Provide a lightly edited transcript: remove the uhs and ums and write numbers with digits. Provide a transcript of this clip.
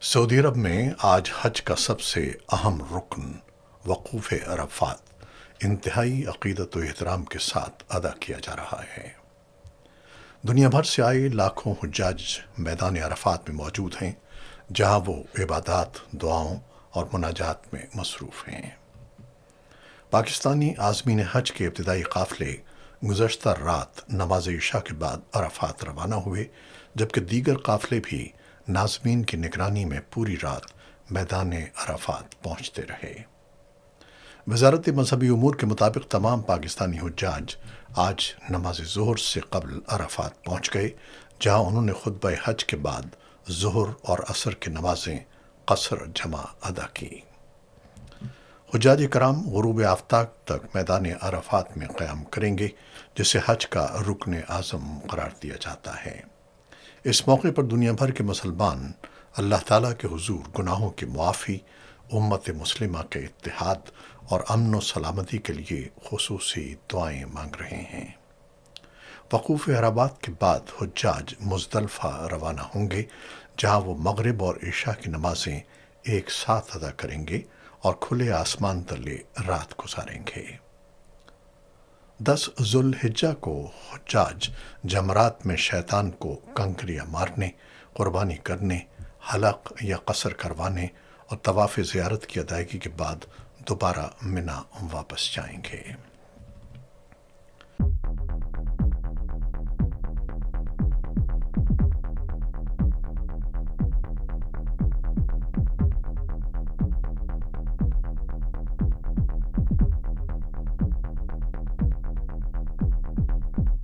سعودی عرب میں آج حج کا سب سے اہم رکن وقوف عرفات انتہائی عقیدت و احترام کے ساتھ ادا کیا جا رہا ہے۔ دنیا بھر سے آئے لاکھوں حجاج میدان عرفات میں موجود ہیں، جہاں وہ عبادات، دعاؤں اور مناجات میں مصروف ہیں۔ پاکستانی عازمین حج کے ابتدائی قافلے گزشتہ رات نماز عشاء کے بعد عرفات روانہ ہوئے، جبکہ دیگر قافلے بھی ناظمین کی نگرانی میں پوری رات میدان عرفات پہنچتے رہے۔ وزارت مذہبی امور کے مطابق تمام پاکستانی حجاج آج نماز ظہر سے قبل عرفات پہنچ گئے، جہاں انہوں نے خطبہ حج کے بعد ظہر اور عصر کی نمازیں قصر جمع ادا کی۔ حجاج کرام غروب آفتاب تک میدان عرفات میں قیام کریں گے، جسے حج کا رکن اعظم قرار دیا جاتا ہے۔ اس موقع پر دنیا بھر کے مسلمان اللہ تعالیٰ کے حضور گناہوں کی معافی، امت مسلمہ کے اتحاد اور امن و سلامتی کے لیے خصوصی دعائیں مانگ رہے ہیں۔ وقوف عرفات کے بعد حجاج مزدلفہ روانہ ہوں گے، جہاں وہ مغرب اور عشاء کی نمازیں ایک ساتھ ادا کریں گے اور کھلے آسمان تلے رات گزاریں گے۔ 10 ذو الحجہ کو حجاج جمرات میں شیطان کو کنکریاں مارنے، قربانی کرنے، حلق یا قصر کروانے اور طواف زیارت کی ادائیگی کے بعد دوبارہ منا واپس جائیں گے۔